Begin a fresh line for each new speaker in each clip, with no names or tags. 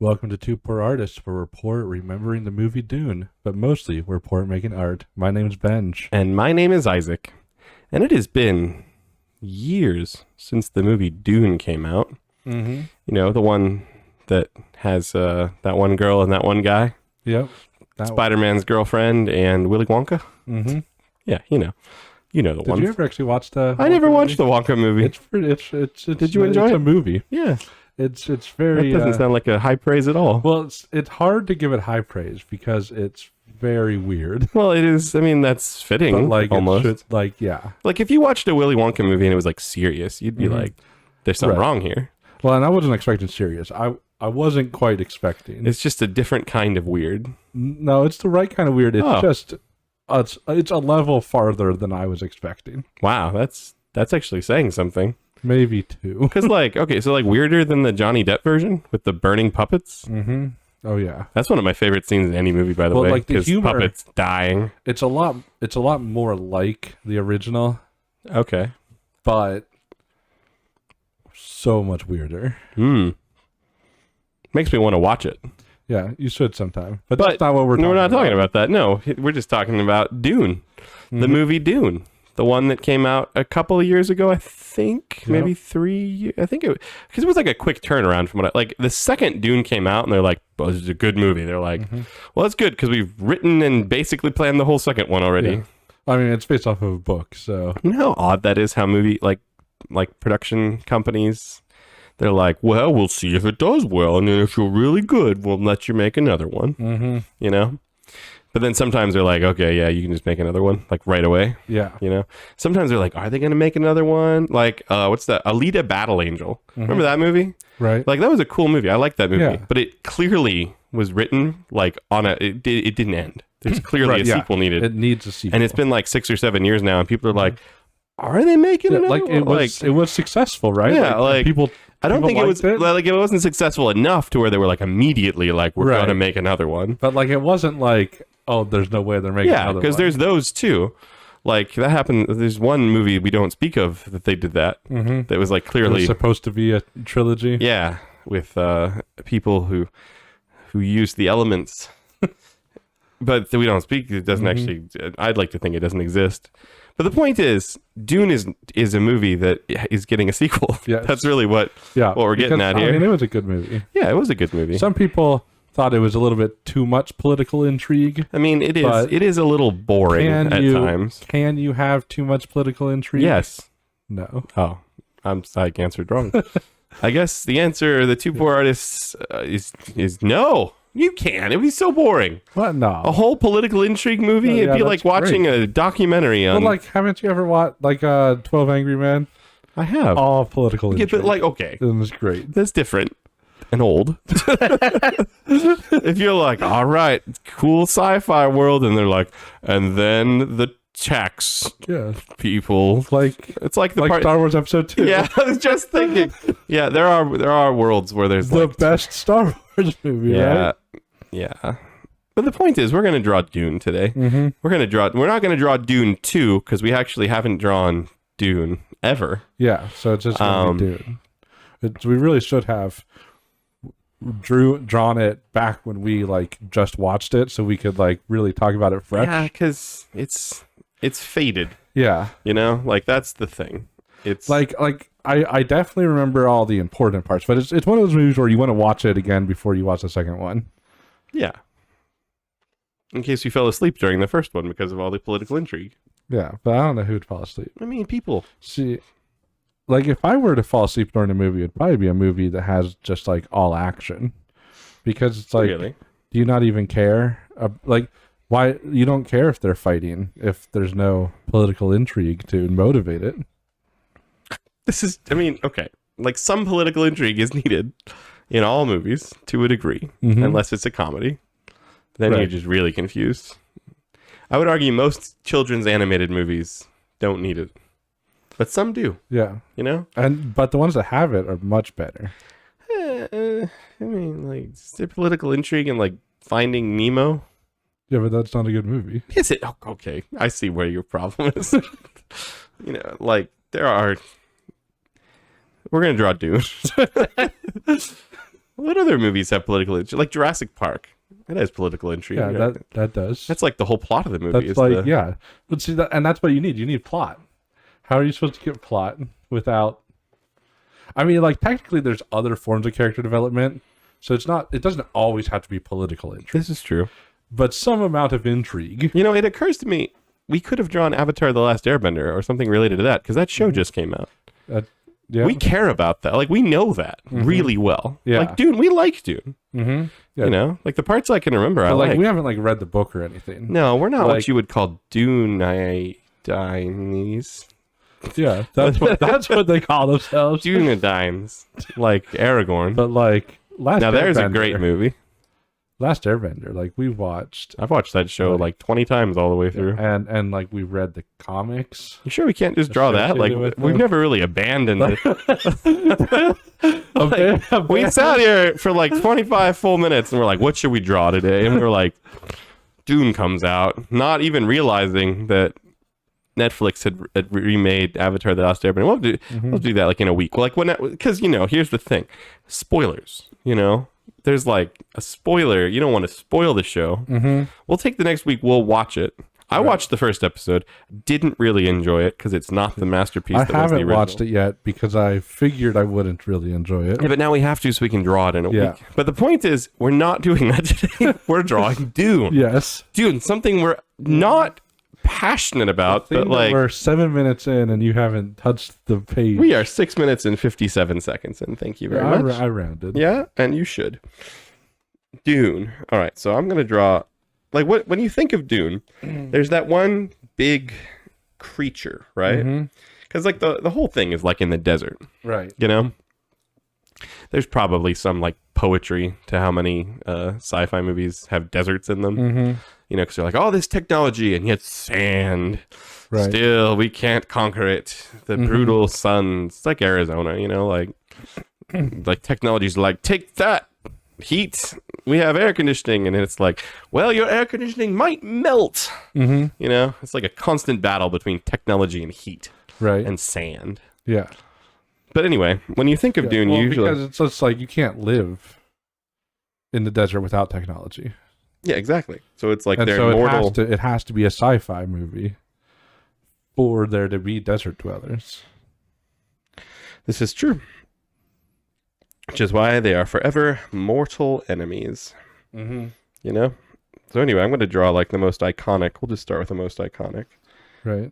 Welcome to Two Poor Artists, where we're poor at remembering the movie Dune, but mostly we're poor at making art. My name's Benj.
And my name is Isaac. And it has been years since the movie Dune came out.
Mm-hmm.
You know, the one that has that one girl and that one guy.
Yep.
Spider-Man's girlfriend and Willy Wonka.
Mm-hmm.
Yeah, you know. You know the one.
Did you ever actually watch the
I never watched the Wonka movie.
It's
Did you enjoy
it's
it?
a movie.
Yeah.
It's very...
That doesn't sound like a high praise at all.
Well, it's hard to give it high praise because it's very weird.
Well, it is. I mean, that's fitting.
But like,
almost.
yeah.
Like, if you watched a Willy Wonka movie and it was like serious, you'd be like, there's something wrong here.
Well, and I wasn't expecting serious. I wasn't quite expecting.
It's just a different kind of weird.
No, it's the right kind of weird. It's just... It's a level farther than I was expecting.
Wow, that's actually saying something.
Maybe two.
Because, like, okay, so, like, weirder than the Johnny Depp version with the burning puppets?
Mm-hmm. Oh, yeah.
That's one of my favorite scenes in any movie, by the way.
Like, the humor...
puppets dying.
It's a lot more like the original.
Okay.
But so much weirder.
Makes me want to watch it.
Yeah, you should sometime. But that's not what we're talking about.
We're not talking about that. No, we're just talking about Dune. The movie Dune. The one that came out a couple of years ago, I think.
Yep.
Maybe 3. I think it... Because it was like a quick turnaround from what like, the second Dune came out, and they're like, well, this is a good movie. They're like, well, that's good, because we've written and basically planned the whole second one already.
Yeah. I mean, it's based off of a book, so...
You know how odd that is, how movie... Like production companies... They're like, well, we'll see if it does well, and then if you're really good, we'll let you make another one.
Mm-hmm.
You know? But then sometimes they're like, okay, yeah, you can just make another one, like right away.
Yeah.
You know? Sometimes they're like, are they going to make another one? Like, what's that? Alita Battle Angel. Remember that movie?
Right.
Like, that was a cool movie. I liked that movie.
Yeah.
But it clearly was written, like, on a... It didn't end. There's clearly a sequel needed.
It needs a sequel.
And it's been like 6 or 7 years now, and people are like, are they making another
like
one?
it was successful, right?
Yeah, like
people...
I don't think it was
like
it wasn't successful enough to where they were like immediately like we're
Right.
gonna make another one.
But like it wasn't like, oh, there's no way they're making
Yeah,
another one.
because there's those too. Like that happened. There's one movie we don't speak of that they did that. That was like
It was
clearly
supposed to be a trilogy.
yeah with people who use the elements, but we don't speak. It doesn't actually. I'd like to think it doesn't exist. But the point is, Dune is a movie that is getting a sequel.
Yes.
That's really what we're getting at here.
I mean, it was a good movie.
Yeah, it was a good movie.
Some people thought it was a little bit too much political intrigue.
I mean, it is.
But
It is a little boring at times.
Can you have too much political intrigue?
Yes.
No.
Oh, I answered wrong. I guess the answer, the Two Poor Artists, is no. You can't. It'd be so boring.
What? No.
A whole political intrigue movie.
Yeah,
It'd be
that's
like watching a documentary on.
Well, like, haven't you ever watched like 12 Angry Men?
I have.
All political
Yeah,
intrigue.
but like, okay,
It was great.
that's different and old. If you're like, all right, cool sci-fi world, and they're like, and then the tax
Yeah.
people.
Like
It's like the
like
part.
Star Wars Episode 2.
Yeah, I was just thinking. Yeah, there are worlds where there's
The
like,
best Star Wars movie,
yeah,
right?
yeah. But the point is, we're gonna draw Dune today. We're not gonna draw Dune 2 because we actually haven't drawn Dune ever.
Yeah, so it's just gonna be Dune. We really should have drawn it back when we like just watched it, so we could like really talk about it fresh.
Yeah, because it's faded.
Yeah.
You know, like that's the thing. It's
Like I definitely remember all the important parts, but it's one of those movies where you want to watch it again before you watch the second one.
yeah. In case you fell asleep during the first one because of all the political intrigue.
Yeah, but I don't know who'd fall asleep.
I mean, people.
See, like if I were to fall asleep during a movie, it'd probably be a movie that has just like all action, because it's like,
Really?
do you not even care? Like, why you don't care if they're fighting if there's no political intrigue to motivate it?
This is. I mean, okay. Like some political intrigue is needed in all movies to a degree, unless it's a comedy. Then you're just really confused. I would argue most children's animated movies don't need it, but some do.
Yeah,
You know,
but the ones that have it are much better.
I mean, like is there political intrigue and like Finding Nemo.
Yeah, but that's not a good movie.
Is it? Oh, okay, I see where your problem is. You know, like there are. We're gonna draw Dune. What other movies have political intrigue? Like Jurassic Park. It has political intrigue.
Yeah,
right?
that does.
That's like the whole plot of the movie.
That's like yeah. But see that, and that's what you need. You need plot. How are you supposed to get plot without? I mean, like technically, there's other forms of character development, so it's not. It doesn't always have to be political intrigue.
This is true.
But some amount of intrigue.
You know, it occurs to me we could have drawn Avatar: The Last Airbender or something related to that because that show just came out.
Yeah.
We care about that. Like we know that really well.
Yeah.
Like Dune, we like Dune.
Mm-hmm. Yeah.
You know, like the parts I can remember.
But
I
like
like.
we haven't like read the book or anything.
No, we're not
like,
what you would call Dunites.
Yeah, that's what they call themselves.
Dunites, like Aragorn.
But like
there's a great movie.
Last Airbender, like we watched.
I've watched that show like 20 times all the way through.
And like we read the comics.
You sure we can't just draw that? Like we've never really abandoned it. We sat here for like 25 full minutes and we're like, what should we draw today? And we're like, Dune comes out, not even realizing that Netflix had remade Avatar: The Last Airbender. We'll do that like in a week. Like because here's the thing, spoilers. There's like a spoiler. You don't want to spoil the show. We'll take the next week. We'll watch it. I watched the first episode. Didn't really enjoy it because it's not the masterpiece.
I
that was the
haven't
original.
watched it yet because I figured I wouldn't really enjoy it.
Yeah, but now we have to so we can draw it in a week. But the point is, we're not doing that today. We're drawing Dune.
Yes.
Dune, something we're not passionate about, but like
we're 7 minutes in and you haven't touched the page.
We are 6 minutes and 57 seconds in. Thank you very much.
I rounded.
Yeah, and you should. Dune. All right, so I'm gonna draw. Like when you think of Dune, there's that one big creature, right? Because like the whole thing is like in the desert,
right?
There's probably some like poetry to how many sci-fi movies have deserts in them. Because they're like, oh, this technology, and yet sand. Right. Still, we can't conquer it. The brutal suns. It's like Arizona, like technology's like, take that heat. We have air conditioning, and it's like, well, your air conditioning might melt. It's like a constant battle between technology and heat,
right,
and sand.
Yeah.
But anyway, when you think of Dune, usually
because it's just like you can't live in the desert without technology.
Yeah, exactly. So it's like
and
they're
so
immortal.
It has to be a sci-fi movie for there to be desert dwellers.
This is true. Which is why they are forever mortal enemies. So anyway, I'm going to draw like the most iconic. We'll just start with the most iconic.
Right.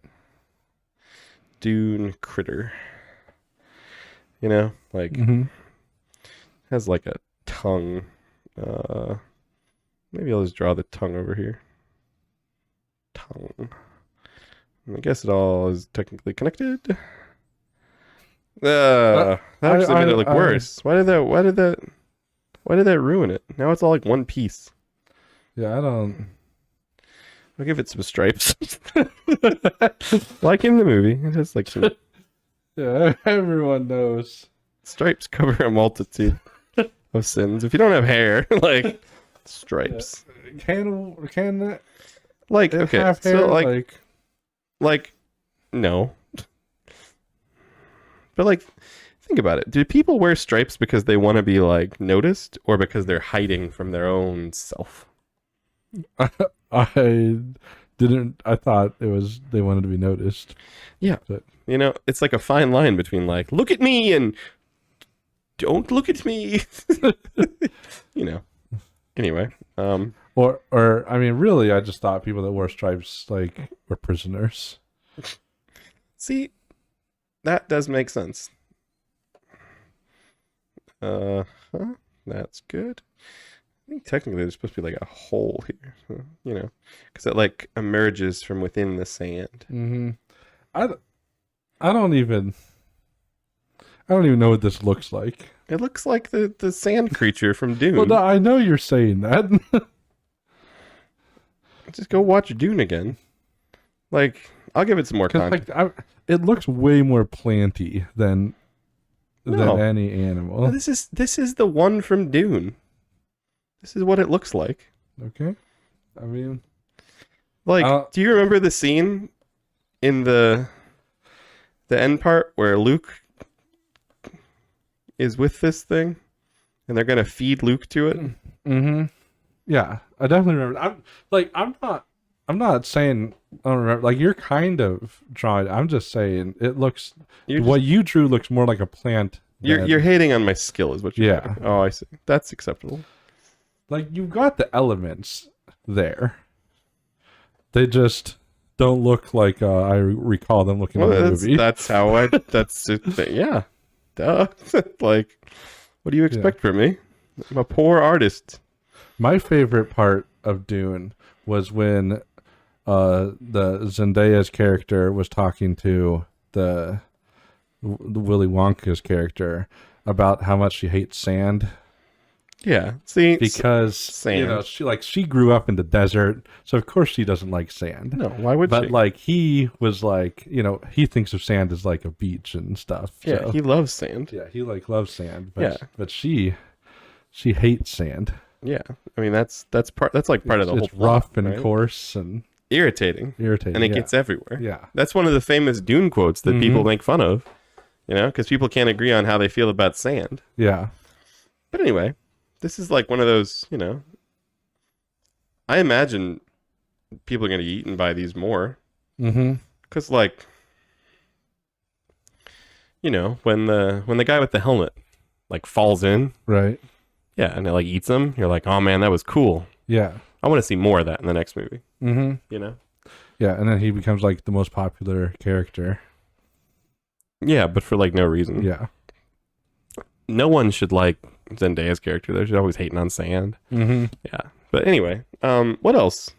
Dune critter. Like has like a tongue. Maybe I'll just draw the tongue over here. Tongue. I guess it all is technically connected. That actually made it look worse. Why did that ruin it? Now it's all like one piece.
Yeah,
I'll give it some stripes. Like in the movie. It has like some.
Yeah, everyone knows.
Stripes cover a multitude of sins. If you don't have hair, like stripes.
Can that
like okay?
have hair?
So like no. But like, think about it. Do people wear stripes because they want to be like noticed, or because they're hiding from their own self?
I didn't. I thought it was they wanted to be noticed.
Yeah, but it's like a fine line between like look at me and don't look at me. Anyway,
or I mean, really, I just thought people that wore stripes like were prisoners.
See, that does make sense. That's good. I think technically there's supposed to be like a hole here, so, because it like emerges from within the sand.
I don't even know what this looks like.
It looks like the sand creature from Dune.
Well, no, I know you're saying that.
Just go watch Dune again. Like, I'll give it some more context.
Like, it looks way more planty than any animal.
No, this is the one from Dune. This is what it looks like.
Okay. I mean,
like, do you remember the scene in the end part where Luke is with this thing and they're gonna feed Luke to it.
Mm-hmm. Yeah, I definitely remember. I'm not saying I don't remember. Like, you're kind of drawing. I'm just saying it looks. What you drew looks more like a plant.
You're hating on my skill, is what you're
Yeah.
saying. Oh, I see. That's acceptable.
Like, you've got the elements there. They just don't look like I recall them looking in the movie.
That's how I. That's it. Yeah. Duh. Like, what do you expect from me? I'm a poor artist.
My favorite part of Dune was when the Zendaya's character was talking to the Willy Wonka's character about how much she hates sand.
Yeah, see,
because
sand.
She grew up in the desert, so of course she doesn't like sand.
No, why would she?
But like, he was like, he thinks of sand as like a beach and stuff.
Yeah,
so.
he loves sand.
Yeah, he loves sand. But,
yeah,
but she hates sand.
Yeah, I mean that's part of the whole.
It's rough and coarse and
irritating, and it gets everywhere.
Yeah,
that's one of the famous Dune quotes that people make fun of. Because people can't agree on how they feel about sand.
Yeah,
but anyway, this is like one of those. I imagine people are going to be eaten by these more. Because when the guy with the helmet falls in,
right.
Yeah, and it eats them. You're like, oh man, that was cool.
Yeah.
I want to see more of that in the next movie.
Yeah, and then he becomes the most popular character.
Yeah, but for no reason.
Yeah.
No one should like Zendaya's character. They're just always hating on sand. Yeah. But anyway, what else?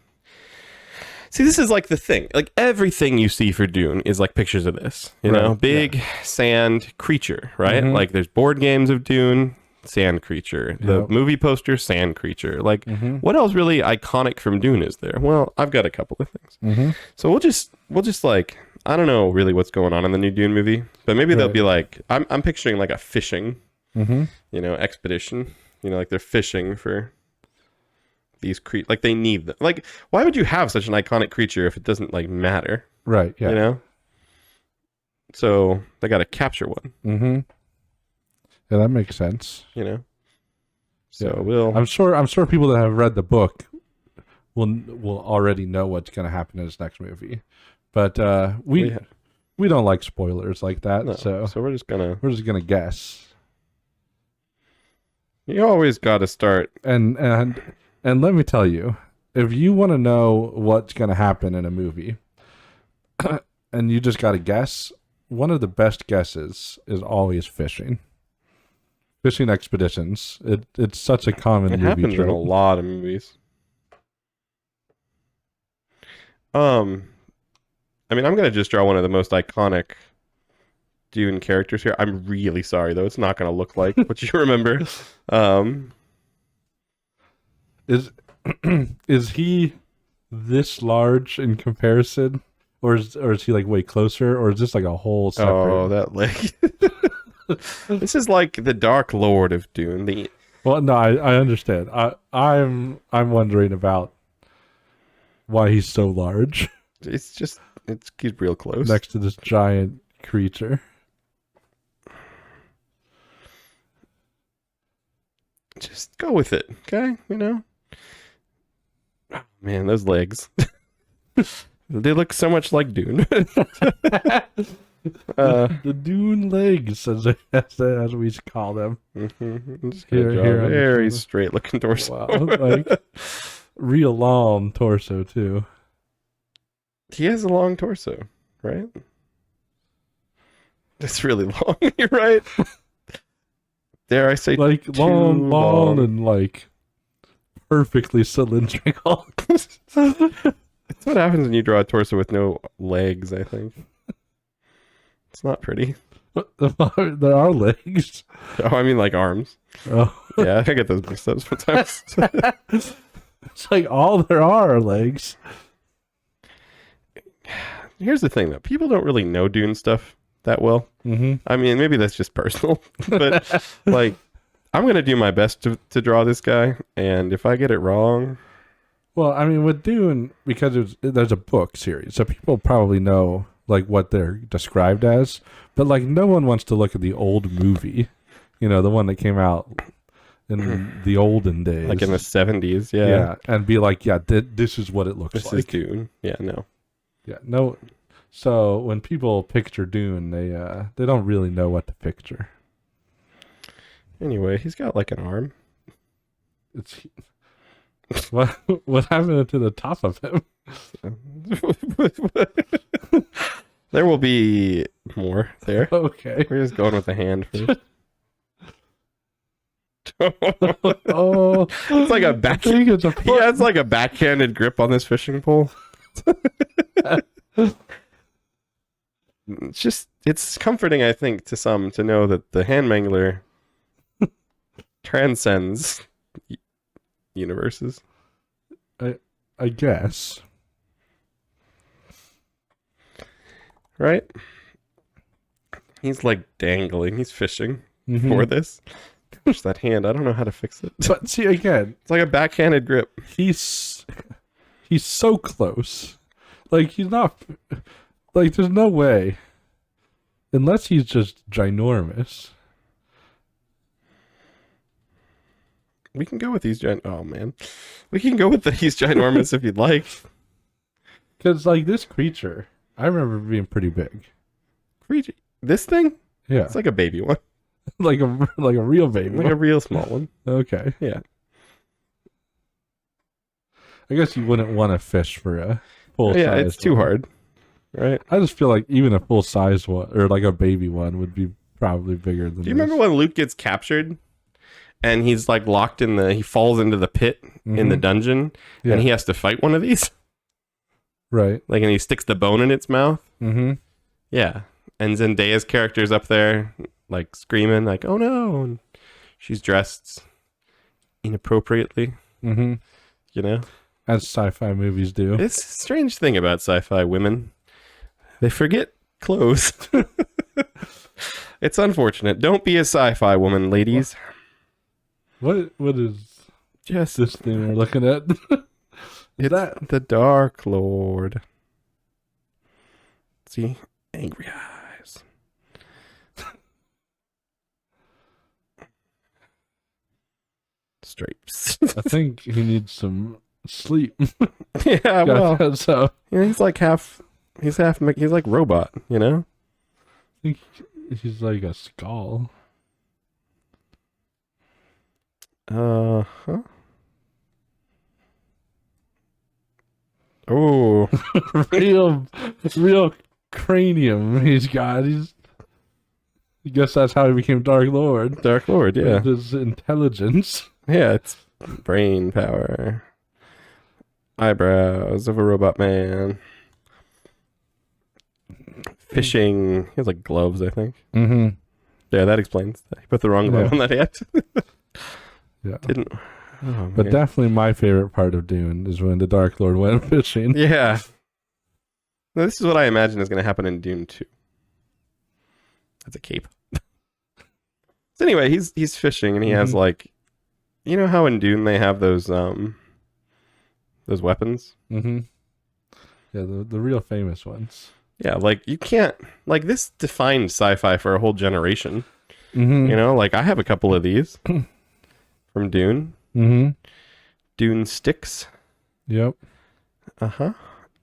See, this is the thing. Everything you see for Dune is pictures of this. You know, big sand creature, right? There's board games of Dune. Sand creature. The movie poster, sand creature. What else really iconic from Dune is there? Well, I've got a couple of things. So we'll just I don't know really what's going on in the new Dune movie, but maybe they'll be I'm picturing a fishing, expedition. They're fishing for these they need them. Why would you have such an iconic creature if it doesn't matter?
Right. Yeah.
So they got to capture one.
Yeah, that makes sense.
So
I'm sure people that have read the book will already know what's going to happen in this next movie, but we don't like spoilers like that.
No,
so
we're just gonna
guess.
You always got to start,
and let me tell you, if you want to know what's going to happen in a movie, and you just got to guess, one of the best guesses is always fishing. Fishing expeditions. It's such a common movie
happens
trope.
in a lot of movies. I'm gonna just draw one of the most iconic Dune characters here. I'm really sorry though; it's not gonna look like what you remember.
Is he this large in comparison, or is he way closer, or is this a whole separate?
Oh, that leg. This is the Dark Lord of Dune.
Well, no, I understand. I'm wondering about why he's so large.
He's real close
next to this giant creature.
Just go with it, okay? Oh, man, those legs. They look so much like Dune.
The Dune legs, as we call them.
Here, very straight looking torso.
Wow, real long torso too.
He has a long torso, right? It's really long. You're right. Dare I say,
long and perfectly cylindrical.
That's what happens when you draw a torso with no legs. I think. It's not pretty.
There are legs.
Oh, I mean arms.
Oh.
Yeah, I get those mixed up sometimes.
It's all there are legs.
Here's the thing, though. People don't really know Dune stuff that well. I mean, maybe that's just personal. But, I'm going to do my best to draw this guy. And if I get it wrong...
Well, I mean, with Dune, because there's a book series, so people probably know... what they're described as, but no one wants to look at the old movie, the one that came out in the olden days,
like in the 70s. Yeah.
yeah, and be like, yeah, this is what it looks
This
like.
is Dune. Yeah, no.
Yeah, no. So when people picture Dune, they don't really know what to picture.
Anyway, he's got like an arm.
It's what happened to the top of him?
There will be more there.
Okay.
We're just going with the hand first.
Oh,
It's like a
I
back.
think it's a
He has like a backhanded grip on this fishing pole. It's comforting, I think, to some to know that the hand mangler transcends universes.
I guess.
Right? He's like dangling. He's fishing
Mhm.
for this. Gosh, that hand. I don't know how to fix it.
But see, again,
It's like a backhanded grip.
he's so close. Like he's not. Like there's no way, unless he's just ginormous.
We can go with these oh man. We can go with these ginormous if you'd like.
Because like this creature, I remember being pretty big.
Creature. This thing?
Yeah,
It's like a baby one.
like a real baby.
Like a real small one.
Okay.
Yeah.
I guess you wouldn't want to fish for a full
Yeah,
size
it's too
one.
hard. Right?
I just feel like even a full size one or like a baby one would be probably bigger than
Do you remember when Luke gets captured and he's like locked in he falls into the pit in the dungeon
Yeah.
and he has to fight one of these?
Right.
Like, and he sticks the bone in its mouth?
Mm-hmm.
Yeah. And Zendaya's character's up there, like screaming, like, oh no. And she's dressed inappropriately,
Mm-hmm.
you know?
As sci-fi movies do.
It's a strange thing about sci-fi women. They forget clothes. It's unfortunate. Don't be a sci-fi woman, ladies.
What is
Just
this thing we're looking at?
it's the Dark Lord. See? Angry eyes. Stripes.
I think he needs some sleep.
Yeah, well,
So
yeah, he's like he's like robot, you know?
I think he's like a skull.
Huh? Oh,
real cranium he's got. I guess that's how he became Dark Lord.
Dark Lord, yeah.
With his intelligence.
Yeah, it's brain power. Eyebrows of a robot man. Fishing. He has like gloves, I think.
Mm-hmm.
Yeah, that explains that. He put the wrong glove on that hand.
Yeah.
Didn't. Oh,
But
man.
definitely my favorite part of Dune is when the Dark Lord went fishing.
Yeah. Now, this is what I imagine is going to happen in Dune 2. That's a cape. So anyway, he's fishing and he has like, you know how in Dune they have those weapons?
Mm-hmm. Yeah, the real famous ones.
Yeah, like you can't like this defined sci-fi for a whole generation.
Mm-hmm.
You know, like I have a couple of these from Dune.
Mm-hmm.
Dune sticks.
Yep.
Uh-huh.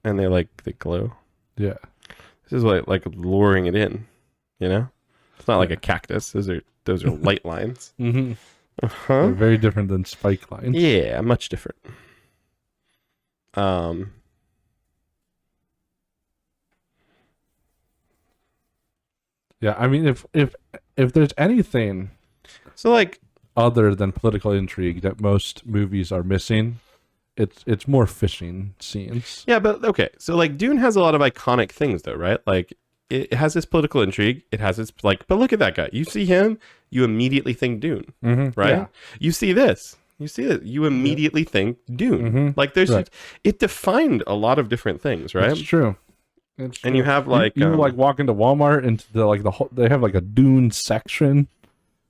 And they glow.
Yeah.
This is like luring it in, you know? It's not like a cactus. Those are light lines.
Mm-hmm.
Uh-huh.
They're very different than spike lines.
Yeah, much different.
Yeah, I mean if there's anything
So like
other than political intrigue that most movies are missing, it's more fishing scenes.
yeah, but okay. So like Dune has a lot of iconic things though, right? Like it has this political intrigue. It has its but look at that guy. You see him, you immediately think Dune,
Mm-hmm.
right?
Yeah.
You see this. You see it. You immediately think Dune.
Mm-hmm.
Like there's
Right.
it defined a lot of different things, right?
It's true.
And you have like
you like walk into Walmart into the whole, they have like a Dune section,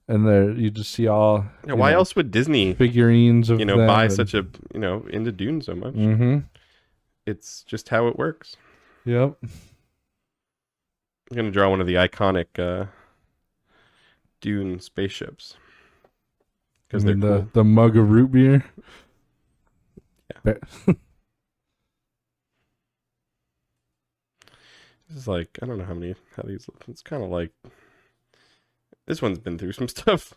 and there you just see all.
yeah, why else would Disney
figurines of them
buy
and-
such a into Dune so much?
Mm-hmm.
It's just how it works.
Yep.
I'm gonna draw one of the iconic Dune spaceships. because they're cool.
The mug of root beer.
Yeah. This is like, I don't know how these. It's kind of like this one's been through some stuff.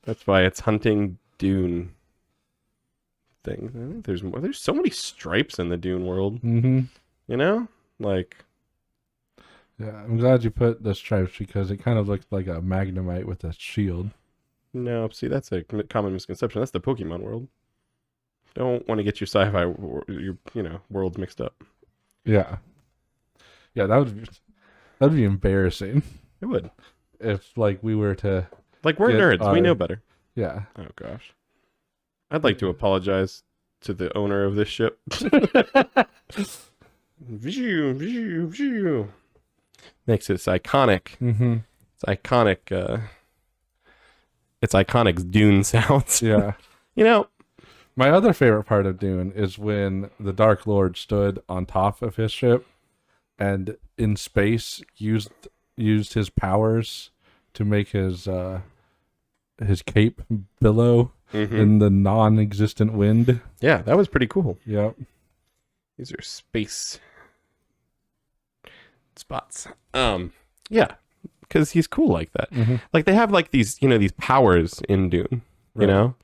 That's why it's hunting Dune things. I think there's more. There's so many stripes in the Dune world.
Mm-hmm.
You know, like.
Yeah, I'm glad you put the stripes because it kind of looked like a Magnemite with a shield.
No, see, that's a common misconception. That's the Pokemon world. Don't want to get your sci-fi, worlds mixed up.
Yeah, yeah, that'd be embarrassing.
It would.
If like we were to
we're nerds, we know better.
Yeah.
Oh gosh, I'd like to apologize to the owner of this ship. Makes it iconic.
Mm-hmm.
It's iconic. It's iconic Dune sounds.
Yeah.
You know,
my other favorite part of Dune is when the Dark Lord stood on top of his ship and in space used his powers to make his cape billow in the non-existent wind.
Yeah, that was pretty cool.
Yep.
These are space spots. Yeah, because he's cool like that.
Mm-hmm.
Like they have like these, these powers in Dune.
Right.
You know,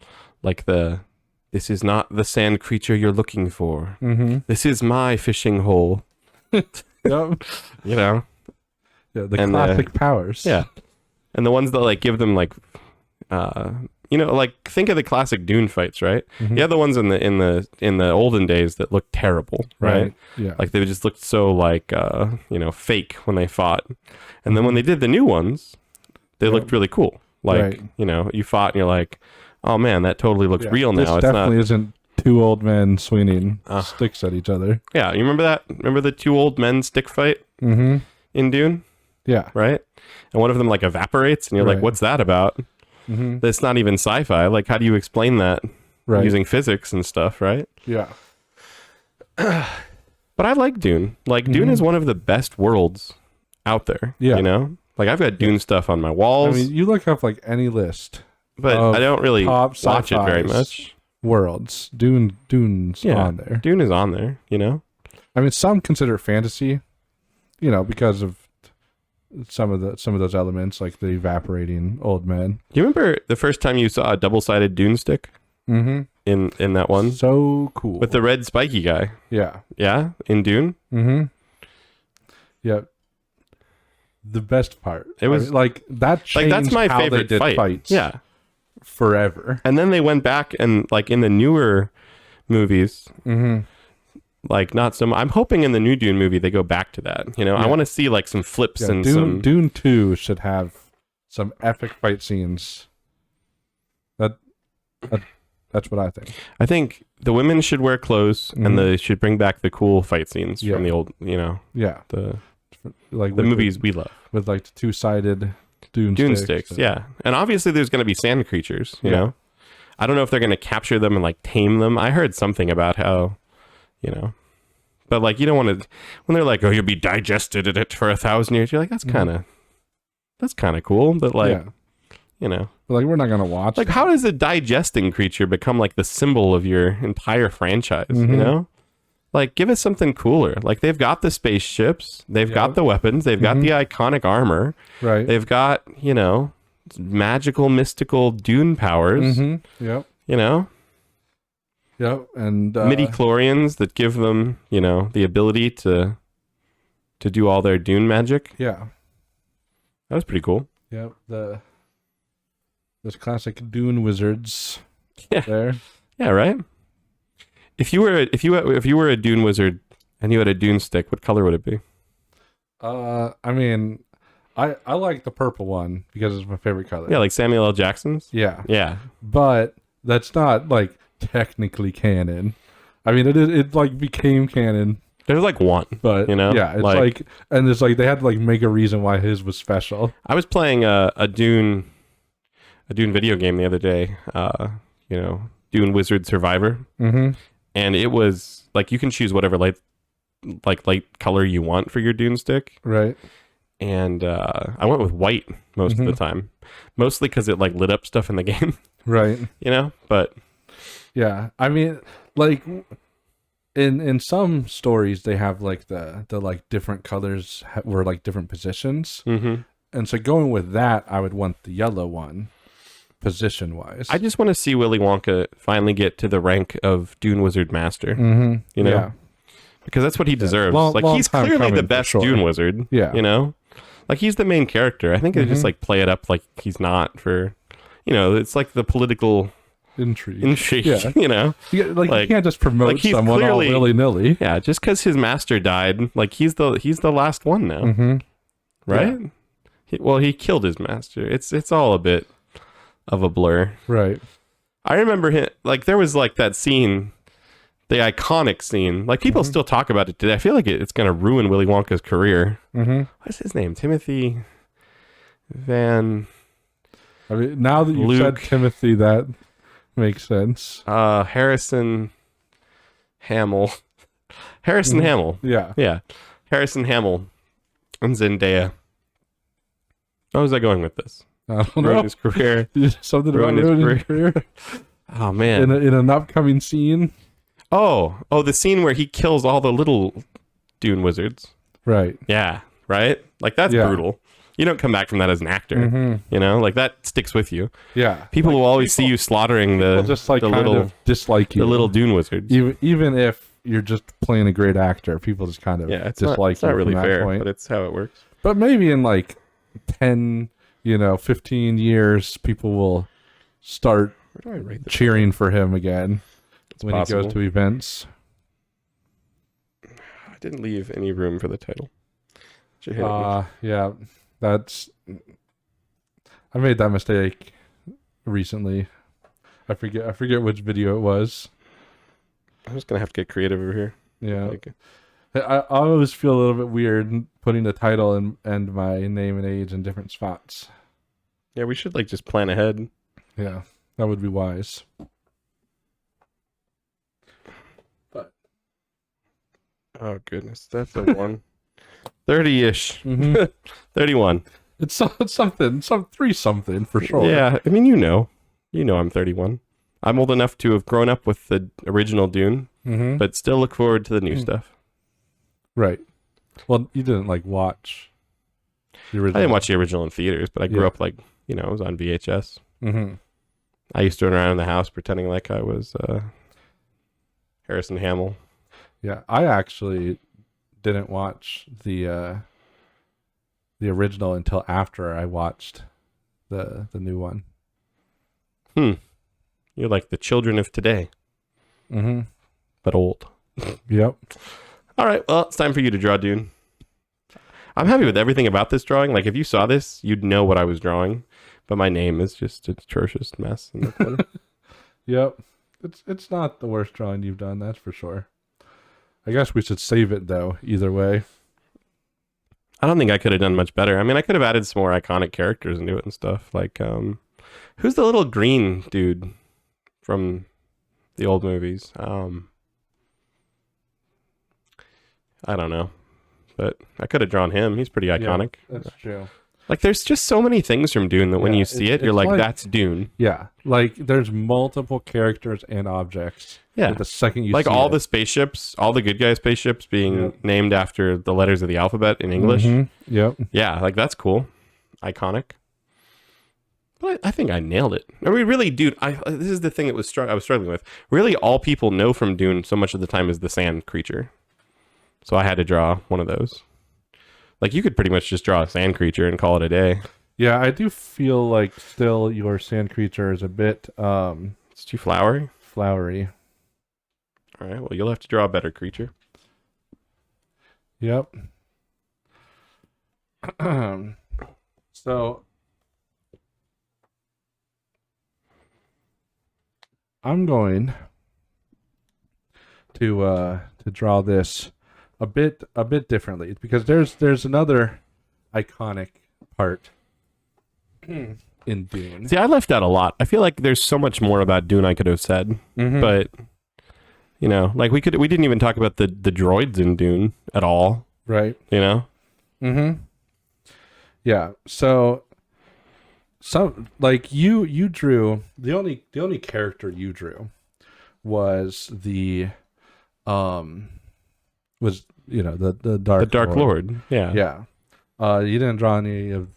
like this is not the sand creature you're looking for.
Mm-hmm.
This is my fishing hole.
Yep.
You know.
Yeah, the classic powers.
Yeah, and the ones that like give them like, like think of the classic Dune fights, right?
Mm-hmm.
Yeah, the ones in the olden days that looked terrible, right?
Yeah,
like they just looked so like fake when they fought, and then when they did the new ones, they looked really cool. Like you fought and you're like, oh man, that totally looks real now.
This definitely isn't two old men swinging sticks at each other.
Yeah, you remember that? Remember the two old men stick fight in Dune?
Yeah.
Right? And one of them like evaporates and you're like, what's that about?
Mm-hmm.
That's not even sci-fi. Like, how do you explain that using physics and stuff, right?
Yeah.
But I like Dune. Like, Dune is one of the best worlds out there.
Yeah.
You know? Like, I've got Dune stuff on my walls.
I mean, you look up like any list.
But I don't really
watch
it very much.
Worlds. Dune's on there.
Dune is on there, you know?
I mean, some consider it fantasy, because of some of those elements, like the evaporating old men.
Do you remember the first time you saw a double-sided Dune stick?
Mm-hmm.
In that one?
So cool.
With the red spiky guy.
Yeah.
Yeah? In Dune?
Mm-hmm. Yeah. The best part.
It was
that changed
that's my
how
favorite
they did fights.
Yeah.
Forever.
And then they went back and like in the newer movies, like not so much. I'm hoping in the new Dune movie they go back to that. I want to see like some flips and some.
Dune 2 should have some epic fight scenes. That's what I think.
I think the women should wear clothes and they should bring back the cool fight scenes from the old, the movies we love
with like the two-sided Dune
sticks. Yeah, and obviously there's going to be sand creatures. You know, I don't know if they're going to capture them and like tame them. I heard something about how, but like you don't want to when they're like, oh, you'll be digested in it for 1,000 years. You're like, that's kind of cool, but like, but
like we're not going to watch.
Like, how does a digesting creature become like the symbol of your entire franchise? You know. Like, give us something cooler. Like, they've got the spaceships. They've got the weapons. They've got the iconic armor.
Right.
They've got, magical, mystical Dune powers.
Yep. Yep. And
midi-chlorians that give them, the ability to do all their Dune magic.
Yeah.
That was pretty cool.
Yep. Those classic Dune wizards.
Yeah.
There.
Yeah, right? If you were a Dune wizard and you had a Dune stick, what color would it be?
I mean, I like the purple one because it's my favorite color.
Yeah, like Samuel L. Jackson's?
Yeah.
Yeah.
But that's not like technically canon. I mean, it like became canon.
There's like one,
but yeah, it's like and it's like they had to like make a reason why his was special.
I was playing a Dune video game the other day, Dune Wizard Survivor. And it was like you can choose whatever light color you want for your Dune stick.
Right.
and I went with white most of the time, mostly because it like lit up stuff in the game,
Right.
you know. But
Yeah. I mean, like in some stories they have like the like different colors were like different positions. And so going with that, I would want the yellow one position wise.
I just want to see Willy Wonka finally get to the rank of Dune Wizard Master, you know,
Yeah.
because that's what he deserves.
Long
he's
time
clearly the
coming, for
best
sure.
Dune Wizard.
Yeah.
You know, like he's the main character. I think they just like play it up like he's not for, you know, it's like the political
Intrigue.
yeah. You know,
like you can't just promote
he's
someone
clearly,
all willy-nilly.
Yeah, just because his master died, like he's the last one now, right?
Yeah.
He killed his master. It's all a bit of a blur.
Right.
I remember him, like there was like that scene, the iconic scene. Like people still talk about it today. I feel like it's going to ruin Willy Wonka's career. What's his name? Timothy Van.
I mean, now that you've
Luke.
said Timothy, that makes sense.
Harrison Hamill. Harrison Hamill.
Yeah.
Yeah. Harrison Hamill and Zendaya. How was I going with this?
I don't
Ruined
know.
his career.
Something about
Ruined his
ruining his career.
Oh man.
In an upcoming scene.
Oh, the scene where he kills all the little Dune wizards.
Right.
Yeah, right? Like that's brutal. You don't come back from that as an actor. You know, like that sticks with you.
Yeah.
People will always see you slaughtering the
just like
the
kind
little
of dislike you.
the little Dune wizards.
Even if you're just playing a great actor, people just kind of
It's
dislike
not
you
really
from that
fair,
point.
but it's how it works.
But maybe in like 10, 15 years, people will start
Where do I rate this?
cheering for him again when
possible.
he goes to events.
I didn't leave any room for the title. Should hit it.
Yeah, that's. I made that mistake recently. I forget which video it was.
I'm just gonna have to get creative over here.
Yeah,
Like,
I always feel a little bit weird putting the title and my name and age in different spots.
yeah, we should like just plan ahead.
Yeah, that would be wise. But
Oh goodness, that's a one. 30-ish. 31.
it's something, three something for sure.
Yeah, I mean, you know I'm 31. I'm old enough to have grown up with the original Dune, but still look forward to the new stuff.
Right. Well, you didn't like watch the original.
I didn't watch the original in theaters, but I grew up like, it was on VHS. I used to run around in the house pretending like I was Harrison Hamill.
Yeah, I actually didn't watch the original until after I watched the new one.
You're like the children of today, but old.
Yep.
All right, well, it's time for you to draw Dune. I'm happy with everything about this drawing. Like, if you saw this, you'd know what I was drawing. But my name is just an atrocious mess in the corner.
Yep. It's not the worst drawing you've done, that's for sure. I guess we should save it though, either way.
I don't think I could have done much better. I mean, I could have added some more iconic characters into it and stuff. Like, who's the little green dude from the old movies? I don't know. But I could have drawn him. He's pretty iconic.
Yeah, that's true.
Like, there's just so many things from Dune that when
Yeah,
you see it, you're
it's
like,
like-
that's Dune.
Yeah, like there's multiple characters and objects.
Yeah.
The second you
Like
see
all
it.
the spaceships, all the good guy spaceships being named after the letters of the alphabet in English.
Yep.
Yeah, like that's cool. Iconic. But I think I nailed it. I mean, really, dude, this is the thing that I was struggling with. Really, all people know from Dune so much of the time is the sand creature. So I had to draw one of those. Like, you could pretty much just draw a sand creature and call it a day.
Yeah, I do feel like still your sand creature is a bit
It's too flowery.
flowery.
All right, well, you'll have to draw a better creature.
Yep. So I'm going to draw this a bit differently because there's another iconic part in Dune.
See, I left out a lot. I feel like there's so much more about Dune I could have said, but like we didn't even talk about the droids in Dune at all.
Right.
You know?
Yeah. So some like you drew the only character you drew was the um was the
The
Dark
Dark
Lord.
Lord. Yeah.
Yeah. You didn't draw any of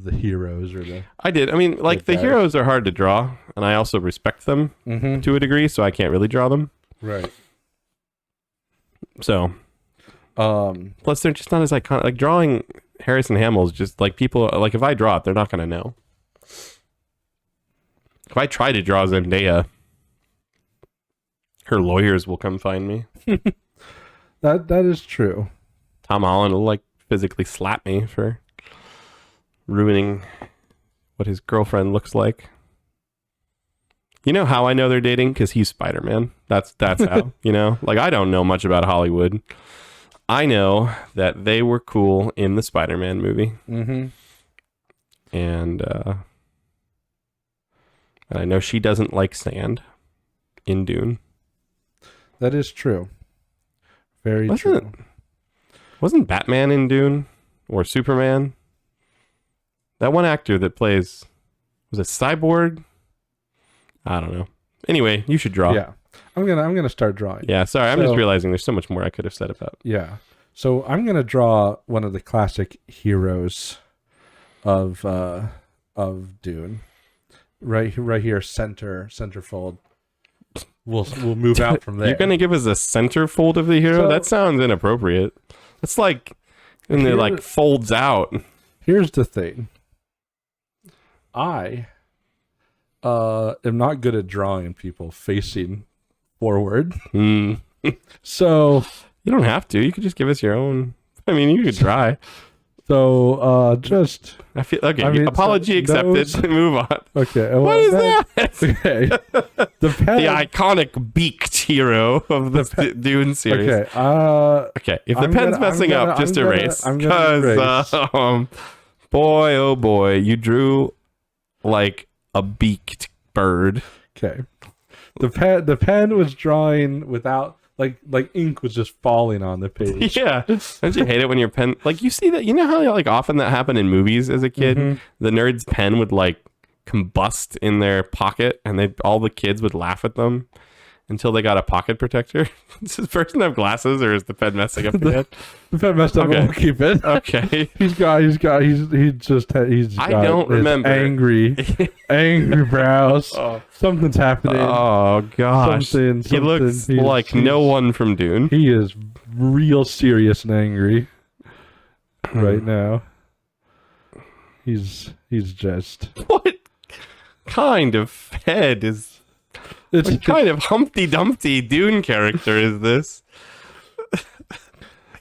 the heroes or the
I did. I mean, like, the
guys.
heroes are hard to draw, and I also respect them to a degree, so I can't really draw them.
right.
So, plus they're just not as iconic. Like, drawing Harrison Hamill is just like, people, like, if I draw it, they're not going to know. If I try to draw Zendaya, her lawyers will come find me.
That is true.
Tom Holland will, like, physically slap me for ruining what his girlfriend looks like. You know how I know they're dating? Because he's Spider-Man. That's how, Like, I don't know much about Hollywood. I know that they were cool in the Spider-Man movie.
Mm-hmm.
And I know she doesn't like sand in Dune.
That is true. Very true.
Wasn't Batman in Dune? Or Superman? That one actor that plays... Was it Cyborg? I don't know. Anyway, you should draw.
Yeah. I'm gonna start drawing.
Yeah, sorry. I'm just realizing there's so much more I could have said about.
Yeah. So I'm gonna draw one of the classic heroes of Dune. Right here, centerfold. We'll move out from there.
You're gonna give us a centerfold of the hero?
So-
That sounds inappropriate. It's like when it like folds out.
Here's the thing. I am not good at drawing people facing forward.
Mm.
So
You don't have to. You could just give us your own. I mean, you could try.
just
I feel okay.
I mean,
apology
so
accepted.
those-
Move on.
okay.
What is that?
Okay. The
The
pen.
iconic beaked hero of the Dune series.
Okay.
Okay, if the
I'm
pen's
gonna-
messing
I'm
up,
gonna-
just
I'm gonna-
erase.
I'm gonna
Because, boy, oh boy, you drew like a beaked bird.
Okay. The pen was drawing without like ink was just falling on the page.
Yeah, don't you hate it when your pen, like, you see that? You know how like often that happened in movies as a kid?
Mhm.
The nerd's pen would like combust in their pocket, and all the kids would laugh at them until they got a pocket protector. Does this person have glasses, or is the pen messing up the head?
The pen messed up.
Okay.
We'll keep it.
Okay.
He's just got
I don't
his
remember.
angry brows.
Oh.
Something's happening.
Oh gosh, he looks like no one from Dune.
He is real serious and angry right now. He's just
What kind of head is? What kind of Humpty Dumpty Dune character is this?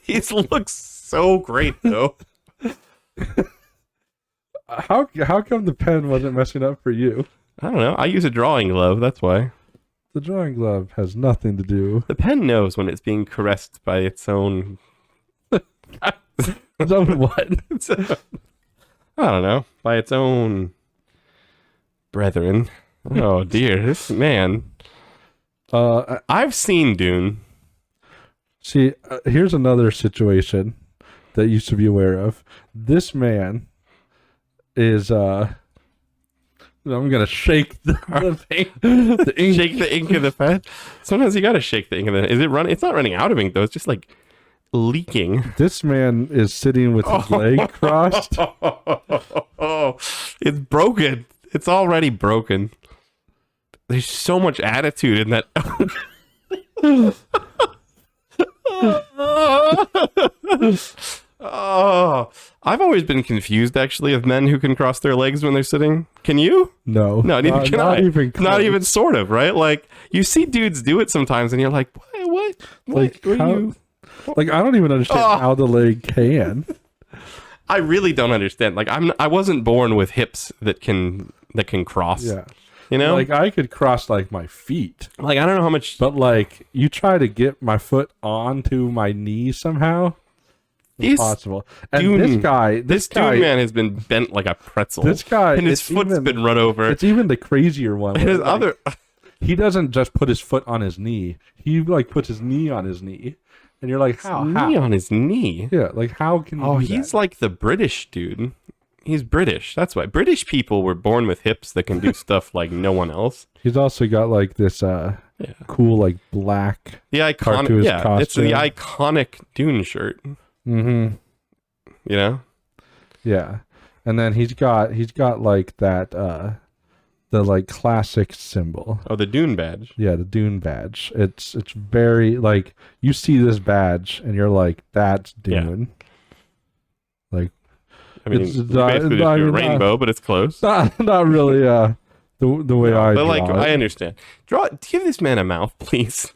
He looks so great though.
how come the pen wasn't messing up for you?
I don't know. I use a drawing glove. That's why.
The drawing glove has nothing to do.
The pen knows when it's being caressed by its own.
Its own what?
I don't know. By its own brethren. Oh dear, this man. I've seen Dune.
See, here's another situation that you should be aware of. This man is I'm gonna shake the ink. The ink.
Shake the ink of the pen. Sometimes you gotta shake the ink of the. Is it running? It's not running out of ink though. It's just like leaking.
This man is sitting with his leg crossed.
Oh, it's broken. It's already broken. There's so much attitude in that. Oh, I've always been confused actually of men who can cross their legs when they're sitting. Can you?
No,
No, neither can
not
I.
even close.
Not even sort of, right? Like, you see dudes do it sometimes and you're like, what?
Like,
What are
how-
you?
Like, I don't even understand
Oh.
how the leg can.
I really don't understand. Like, I wasn't born with hips that can cross.
Yeah.
You know?
Like, I could cross like my feet,
I don't know how much.
but like you try to get my foot onto my knee somehow,
These-
impossible. And
Dune-
this guy,
Dude man has been bent like a pretzel.
this guy,
and his
it's
foot's
even-
been run over.
It's even the crazier one.
And
where,
his
like,
other.
he doesn't just put his foot on his knee. He like puts his knee on his knee, and you're like, how?
knee on his knee.
Yeah, like how can?
Oh,
you do
he's
that?
like the British dude. He's British. That's why. British people were born with hips that can do stuff like no one else.
He's also got like this cool like black
The iconic,
cartoon
yeah,
costume.
it's the iconic Dune shirt.
Mm-hmm.
You know?
Yeah. And then he's got like that the like classic symbol.
Oh, the Dune badge.
Yeah, the Dune badge. It's very like you see this badge and you're like, that's Dune. Yeah. Like
I mean, it's basically just a rainbow, but it's close.
Not really the way I
but
draw
like
it.
I understand. Give this man a mouth, please.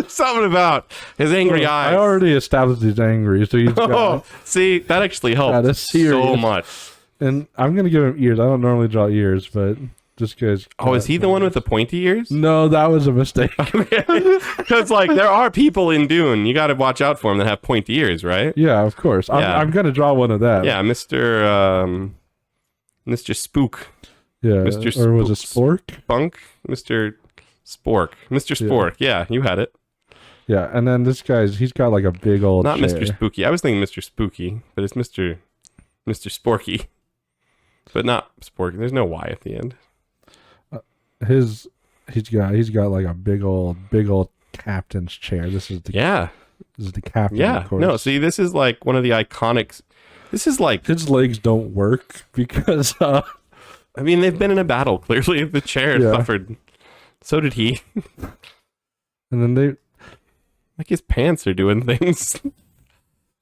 Something about his angry eyes.
I already established he's angry, so he's got
see, that actually helped so much.
And I'm gonna give him ears. I don't normally draw ears, but just because.
Oh, is he the one with the pointy ears?
No, that was a mistake.
Because like there are people in Dune, you got to watch out for them that have pointy ears, right?
Yeah, of course.
Yeah.
I'm gonna draw one of them.
Yeah, Mr. Spook.
Yeah,
Mr.
or was it Spork?
Spunk? Mr. Spork. Mr. Spork. Yeah, you had it.
Yeah, and then this he's got like a big old
Not
chair.
Mr. Spooky. I was thinking Mr. Spooky, but it's Mr. Sporky. But not Sporky. There's no Y at the end.
He's got like a big old captain's chair. This is the captain.
Yeah.
Of course.
No, see, this is like one of the iconic. This is like
his legs don't work because
I mean, they've been in a battle. Clearly, the chair suffered. So did he.
And then
like his pants are doing things.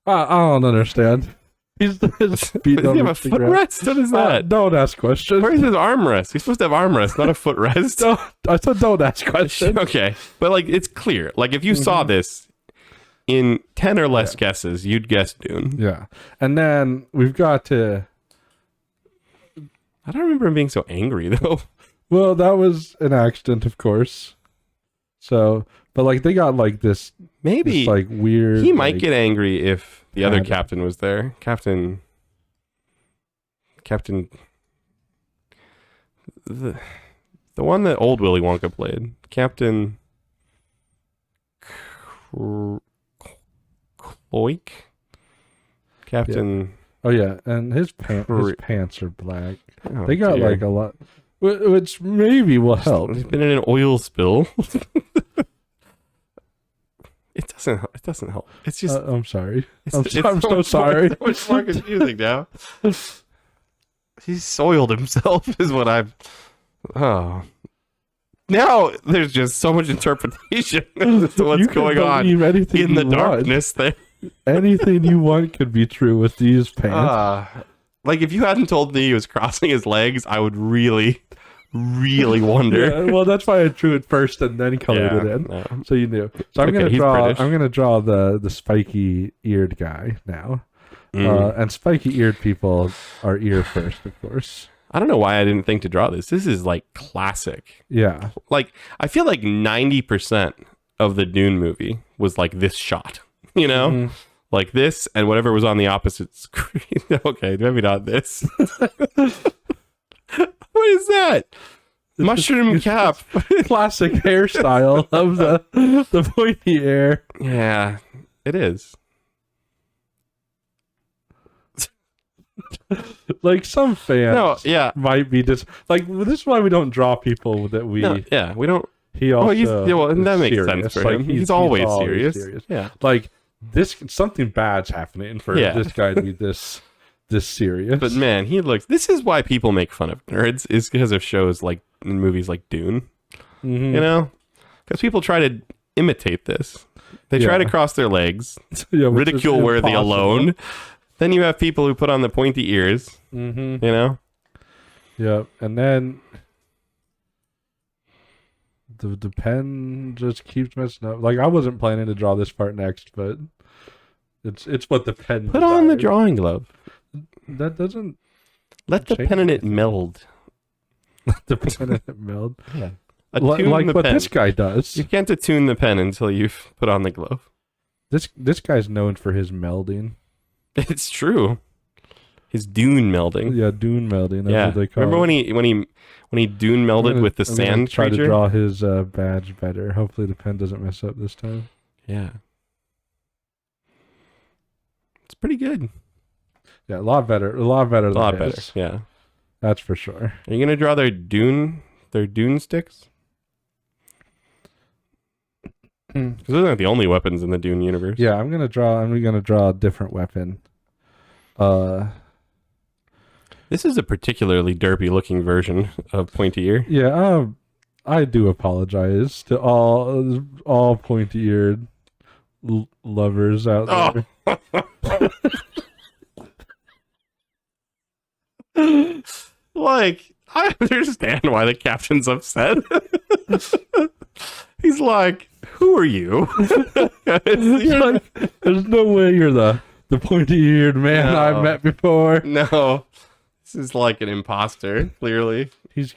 I don't understand. His feet
Does he have a footrest? What is that?
Don't ask questions.
Where's his armrest? He's supposed to have armrest, not a footrest.
I said don't ask questions.
Okay, but like it's clear. Like if you saw this in 10 or less guesses, you'd guess Dune.
Yeah, and then we've got to.
I don't remember him being so angry though.
Well, that was an accident, of course. So, but like they got like this like weird.
He might get angry if the other captain was there. Captain. The one that old Willy Wonka played. Captain. Cloik. Captain.
Yeah. Oh yeah, and his pants are black.
Oh,
they got like a lot, which maybe will help.
He's been in an oil spill. It doesn't help. It's just.
I'm sorry.
I'm
so sorry.
It's so much more confusing now. He's soiled himself, is what I've. Oh. Now there's just so much interpretation as to what's going on in the darkness there.
Anything you want could be true with these pants.
Like if you hadn't told me he was crossing his legs, I would really wonder.
Yeah, well, that's why I drew it first and then colored it in, so you knew. So I'm gonna draw the spiky eared guy now, and spiky eared people are ear first, of course.
I don't know why I didn't think to draw this. This is like classic.
Yeah, like
I feel like 90% of the Dune movie was like this shot. You know, like this and whatever was on the opposite screen. Okay, maybe not this. What is that? Mushroom cap.
Classic hairstyle of the pointy hair.
Yeah, it is.
Like some fans might be just like, this is why we don't draw people that we
we don't.
He also
and that makes sense for him. He's always serious.
Yeah, like something bad's happening for this guy to be this serious.
But man, this is why people make fun of nerds, is because of shows like in movies like Dune. You know, because people try to imitate this. They try to cross their legs, ridicule worthy alone. Then you have people who put on the pointy ears. You know.
Yeah, and then the pen just keeps messing up. Like I wasn't planning to draw this part next, but it's what the pen
put on the drawing glove.
That doesn't
let the pen and it meld.
Let the pen and it meld.
Yeah,
like what pen. This guy does.
You can't attune the pen until you've put on the glove.
This guy's known for his melding.
It's true. His Dune melding.
Yeah, Dune melding. That's what they call
Remember
it.
when he Dune melded with the sand
try
creature?
to draw his badge better. Hopefully the pen doesn't mess up this time.
Yeah. It's pretty good.
Yeah, a lot better. A lot better
A
than
lot
his.
better. Yeah.
That's for sure.
Are you gonna draw their Dune sticks? Because those aren't the only weapons in the Dune universe.
Yeah, I'm gonna draw a different weapon.
This is a particularly derpy looking version of Pointy Ear.
Yeah, I do apologize to all pointy eared lovers out there.
Like, I understand why the captain's upset. He's like, who are you?
Like, there's no way you're the pointy eared man I've met before.
No. This is like an imposter, clearly.
He's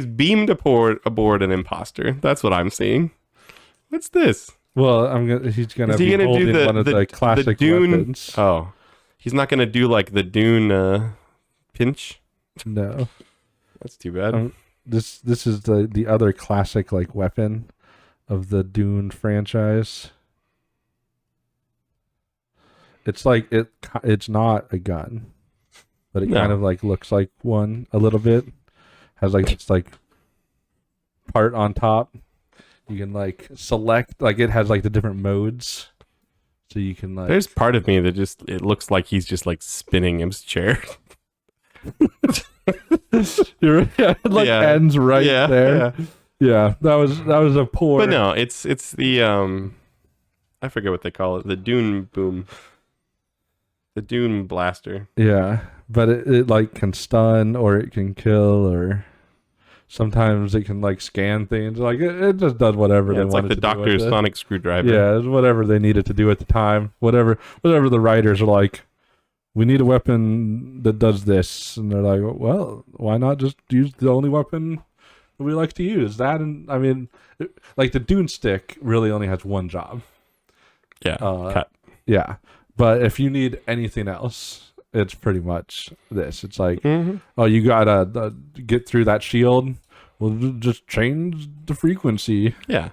beamed aboard an imposter. That's what I'm seeing. What's this?
Well, he's gonna be holding one of the classic
Dune
weapons.
Oh. He's not gonna do like the Dune pinch?
No.
That's too bad.
This is the other classic like weapon of the Dune franchise. It's like it's not a gun, but it kind of like looks like one a little bit. Has like it's like part on top. You can like select, like it has like the different modes, so you can like.
There's part of me that just it looks like he's just like spinning his chair.
Ends right there. Yeah, that was a poor.
But no, it's the I forget what they call it. The Dune boom. The Dune blaster.
Yeah, but it like can stun or it can kill or sometimes it can like scan things. Like it just does whatever they want.
It's like the Doctor's sonic screwdriver.
Yeah, it's whatever they needed to do at the time. Whatever the writers are like, we need a weapon that does this, and they're like, well, why not just use the only weapon we like to use? That, and I mean, like the Dune stick really only has one job.
Yeah, cut.
Yeah, but if you need anything else, it's pretty much this. It's like, oh, you gotta get through that shield. We'll just change the frequency.
Yeah,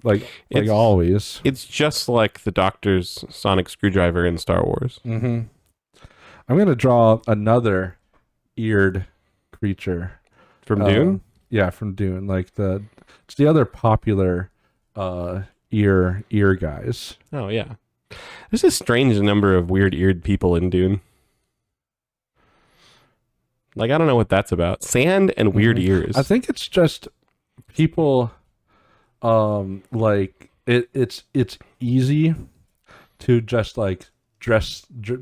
like always.
It's just like the Doctor's sonic screwdriver in Star Wars.
Mm-hmm. I'm gonna draw another eared creature
from Dune.
Yeah, from Dune. Like it's the other popular ear guys.
Oh yeah, there's a strange number of weird eared people in Dune. Like I don't know what that's about. Sand and weird ears.
I think it's just people. Like it's easy to just like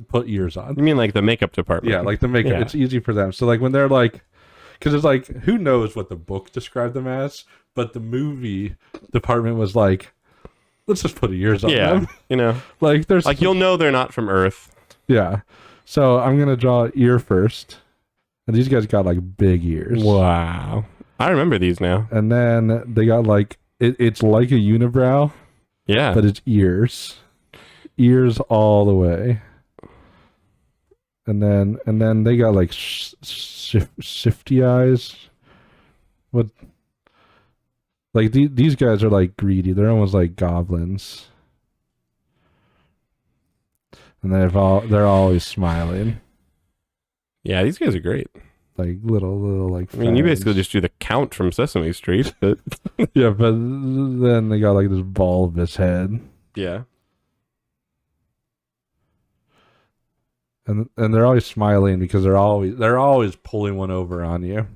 put ears on.
You mean like the makeup department?
Yeah, like the makeup. Yeah. It's easy for them. So like when they're like, because it's like, who knows what the book described them as, but the movie department was like, let's just put ears on them.
You know,
like there's
like you'll know they're not from Earth.
Yeah. So I'm gonna draw ear first, and these guys got like big ears.
Wow, I remember these now.
And then they got like it's like a unibrow.
Yeah,
but it's ears all the way. And then they got like shifty eyes. What? Like these guys are like greedy. They're almost like goblins. And they're always smiling.
Yeah, these guys are great.
Like little like.
I mean, you basically just do the Count from Sesame Street, but
yeah, but then they got like this bulbous head.
Yeah.
And they're always smiling because they're always pulling one over on you.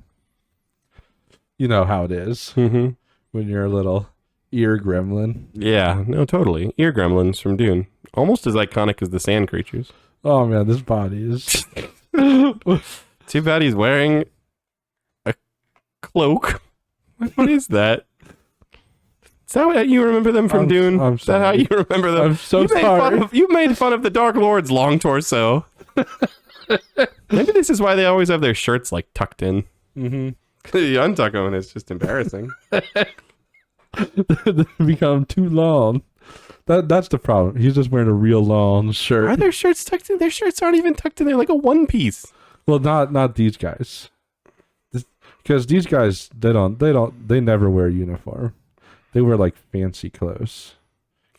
You know how it is when you're a little ear gremlin.
Yeah, no, totally. Ear gremlins from Dune, almost as iconic as the sand creatures.
Oh man, this body is.
Too bad he's wearing a cloak. What is that? Is that how you remember them from Dune?
Is that
how you remember them?
I'm so sorry.
You made fun of the Dark Lord's long torso. Maybe this is why they always have their shirts like tucked in. Mm-hmm. You untuck them and it's just embarrassing.
They become too long. That's the problem. He's just wearing a real long shirt.
Are their shirts tucked in? Their shirts aren't even tucked in. They're like a one piece.
Well, not these guys. Because these guys, they never wear a uniform. They wear like fancy clothes.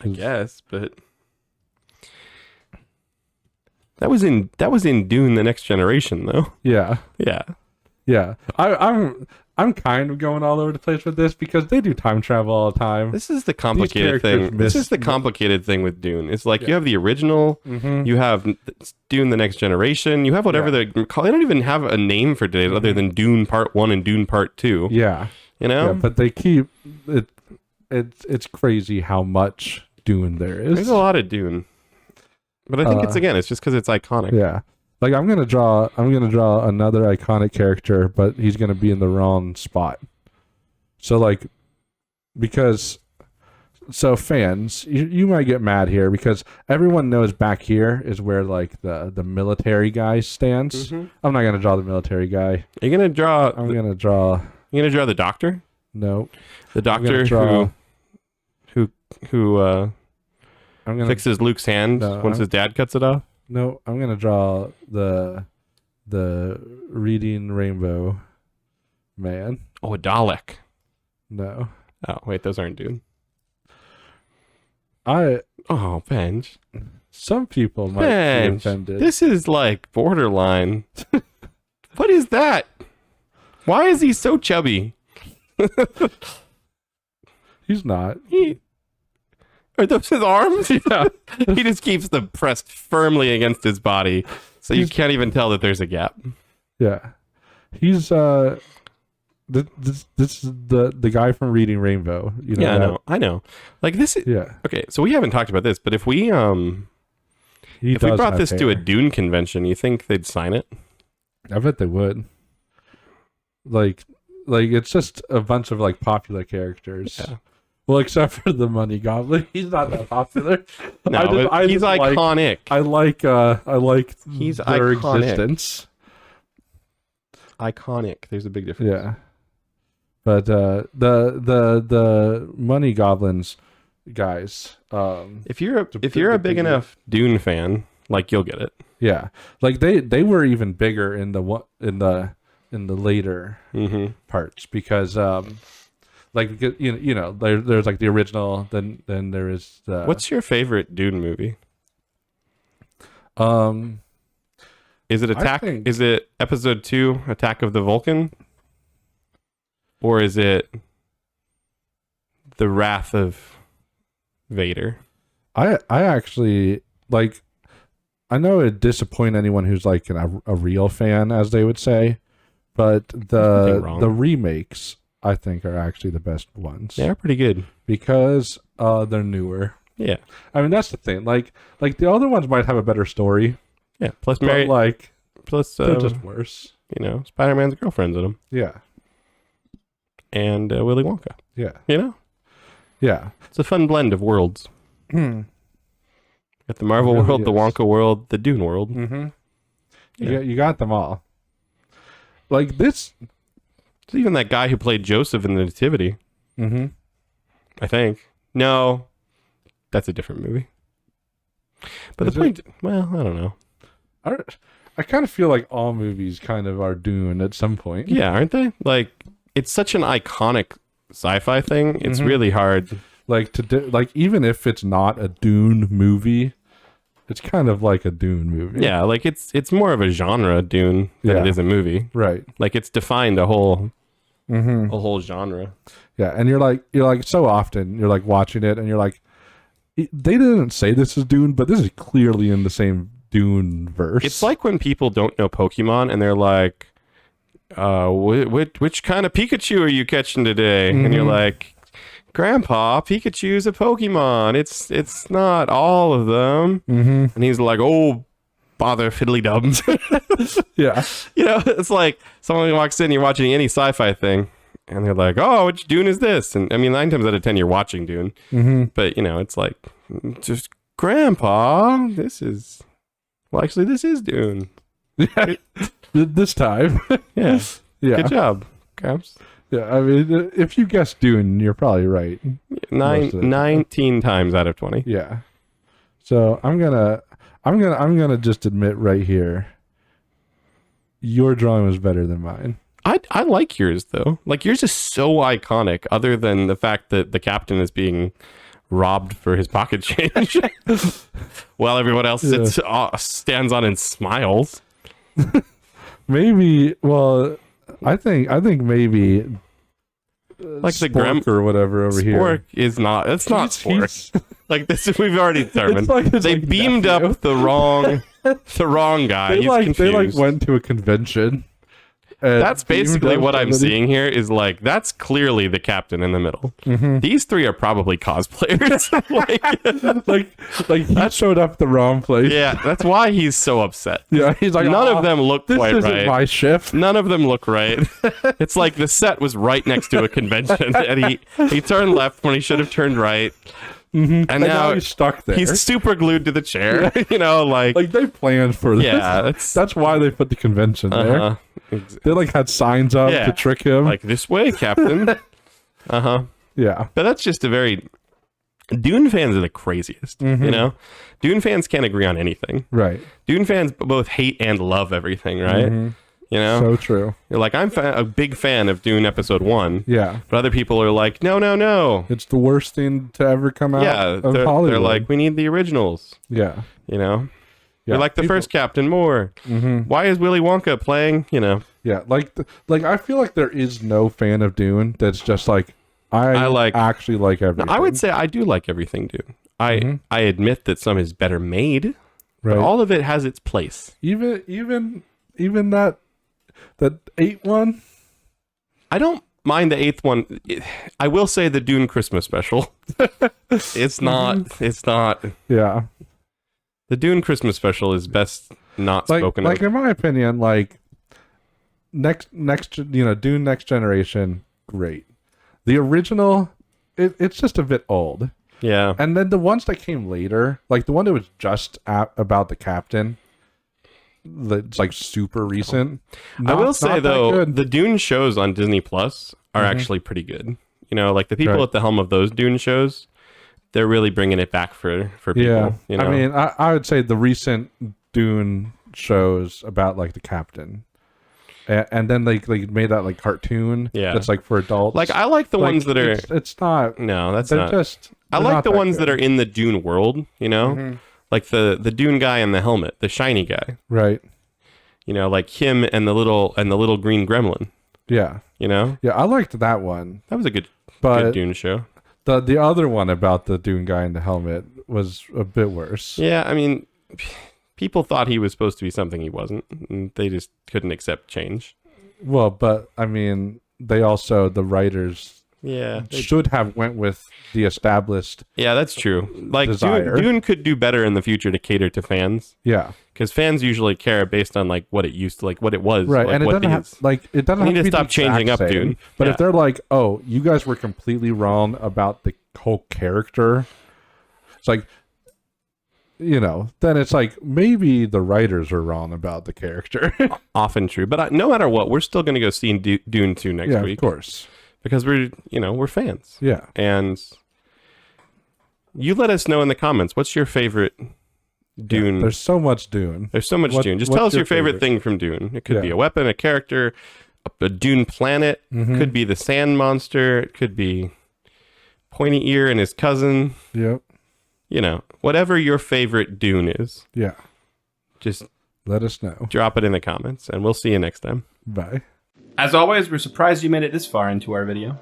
I guess, but That was in Dune: The Next Generation, though.
Yeah.
Yeah.
Yeah. I'm kind of going all over the place with this because they do time travel all the time.
This is the complicated thing. This is the complicated thing with Dune. It's like you have the original, you have Dune: The Next Generation, you have whatever they call. They don't even have a name for today other than Dune Part 1 and Dune Part 2.
Yeah.
You know?
Yeah, but they keep it. It's crazy how much Dune there is.
There's a lot of Dune. But I think it's just because it's iconic.
Yeah. Like I'm gonna draw another iconic character, but he's gonna be in the wrong spot. So like, so fans, you might get mad here because everyone knows back here is where like the military guy stands. I'm not gonna draw the military guy.
Are you gonna draw?
I'm gonna draw.
You gonna draw the doctor?
No.
The doctor who fixes Luke's hand once his dad cuts it off.
No, I'm gonna draw the reading rainbow man.
Oh, a Dalek.
No.
Oh, wait, those aren't Dune.
Oh,
Benj.
Some people might be offended.
This is like borderline. What is that? Why is he so chubby?
He's not.
Are those his arms?
Yeah.
He just keeps them pressed firmly against his body, so you can't even tell that there's a gap.
Yeah. He's this is the guy from Reading Rainbow. You know
yeah, I know. Like this is okay, so we haven't talked about this, but if we brought this to a Dune convention, you think they'd sign it?
I bet they would. Like it's just a bunch of like popular characters. Yeah. Well, except for the Money Goblin, he's not that popular.
No, he's iconic.
I like
he's
their
iconic.
existence.
Iconic. There's a big difference.
Yeah, but the Money Goblins guys.
If you're a big enough Dune fan, like you'll get it.
Yeah, like they were even bigger in the later parts because like you know there's like the original, then there is the.
What's your favorite Dune movie? Is it is it Episode 2, Attack of the Vulcan, or is it The Wrath of Vader?
I actually like. I know it'd disappoint anyone who's like a real fan, as they would say, but the remakes I think are actually the best ones.
They're pretty good
because they're newer.
Yeah,
I mean that's the thing. Like the other ones might have a better story.
Yeah, plus
they're just worse.
You know, Spider-Man's girlfriend's in them.
Yeah,
and Willy Wonka.
Yeah,
you know. Yeah, it's a fun blend of worlds. Got the Marvel world, the Wonka world, the Dune world.
Yeah, you got them all. Like this.
It's even that guy who played Joseph in the Nativity. I think. No, that's a different movie. But the point, well, I don't know.
I kind of feel like all movies kind of are Dune at some point.
Yeah, aren't they? Like, it's such an iconic sci-fi thing. It's really hard.
Like like even if it's not a Dune movie, it's kind of like a Dune movie.
Yeah, like it's more of a genre Dune than it is a movie.
Right.
Like it's defined a whole genre.
Yeah, and you're like so often you're like watching it and you're like, they didn't say this is Dune, but this is clearly in the same Dune verse.
It's like when people don't know Pokemon and they're like, which kind of Pikachu are you catching today? And you're like, Grandpa, Pikachu's a Pokemon. It's not all of them. And he's like, oh, bother fiddly dubs.
Yeah.
You know, it's like someone walks in, you're watching any sci-fi thing, and they're like, oh, which Dune is this? And I mean, 9 times out of 10, you're watching Dune. But, you know, it's like, just Grandpa, this is Dune.
Yeah. This time.
Yeah. Good job, Gramps.
Yeah, I mean, if you guess Dune, you're probably right.
19 times out of 20.
Yeah. So I'm gonna just admit right here, your drawing was better than mine.
I like yours though. Like yours is so iconic. Other than the fact that the captain is being robbed for his pocket change, while everyone else stands on and smiles.
Maybe. Well, I think maybe.
Like the
Spork or whatever over here.
Spork is not. It's not Spork. Like this, we've already determined. They
like
beamed
nephew.
up the wrong guy.
They
He's
like
confused.
went to a convention.
That's basically what I'm
somebody.
seeing here. Is like that's clearly the captain in the middle.
Mm-hmm.
These three are probably cosplayers.
like he showed up at the wrong place.
Yeah, that's why he's so upset.
Yeah, he's like,
None of them look
this
quite
isn't
right.
my shift.
None of them look right. It's like the set was right next to a convention, and he turned left when he should have turned right.
Mm-hmm.
And now
he's stuck there.
He's super glued to the chair. You know, like
they planned for this.
yeah,
that's why they put the convention there. They like had signs up to trick him.
Like this way, Captain.
Yeah,
but that's just a very Dune fans are the craziest.
Mm-hmm.
You know, Dune fans can't agree on anything.
Right.
Dune fans both hate and love everything. Right.
Mm-hmm.
You know,
so true.
You're like, I'm a big fan of Dune Episode 1.
Yeah.
But other people are like, no.
It's the worst thing to ever come out of Hollywood.
They're like, we need the originals.
Yeah.
You know?
Yeah.
You're like the first Captain more.
Mm-hmm.
Why is Willy Wonka playing, you know?
Yeah. Like I feel like there is no fan of Dune that's just like, I actually like everything.
I would say I do like everything Dune. I admit that some is better made, but all of it has its place.
Even that 8th one,
I don't mind the 8th one. I will say the Dune Christmas special. It's not.
Yeah.
The Dune Christmas special is best not spoken of.
Like in my opinion, like next Dune Next Generation, great. The original, it's just a bit old.
Yeah.
And then the ones that came later, like the one that was just about the captain, that's like super recent.
I will say though, the Dune shows on Disney Plus are actually pretty good. You know, like the people at the helm of those Dune shows, they're really bringing it back for people.
Yeah,
you know?
I mean, I would say the recent Dune shows about like the captain, and then they made that like cartoon. Yeah, that's like for adults.
Like I like the ones that are.
It's not.
No, that's
they're
not.
Just.
I like the ones that are in the Dune world. You know. Like the Dune guy in the helmet, the shiny guy.
Right.
You know, like him and the little green gremlin.
Yeah.
You know?
Yeah, I liked that one.
That was a good Dune show.
The other one about the Dune guy in the helmet was a bit worse.
Yeah, I mean, people thought he was supposed to be something he wasn't. And they just couldn't accept change.
Well, but I mean, the writers should have went with the established.
Yeah, that's true. Like Dune could do better in the future to cater to fans.
Yeah,
because fans usually care based on like what it used to, like what it was,
right?
Like,
and it doesn't have
need
to
stop changing up
same,
Dune.
But if they're like, oh, you guys were completely wrong about the whole character, it's like, you know, then it's like maybe the writers are wrong about the character.
Often true, but no matter what, we're still going to go see Dune 2 next week.
Of course. Because
we're fans.
Yeah.
And you let us know in the comments, what's your favorite Dune?
Yeah, there's so much Dune.
There's so much Dune. Just tell us your favorite thing from Dune. It could be a weapon, a character, a Dune planet. Could be the sand monster. It could be Pointy Ear and his cousin.
Yep.
You know, whatever your favorite Dune is.
Yeah.
Just
let us know.
Drop it in the comments, and we'll see you next time.
Bye.
As always, we're surprised you made it this far into our video.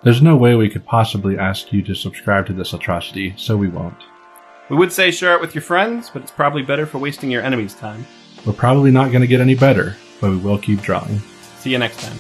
There's no way we could possibly ask you to subscribe to this atrocity, so we won't.
We would say share it with your friends, but it's probably better for wasting your enemy's time.
We're probably not going to get any better, but we will keep drawing.
See you next time.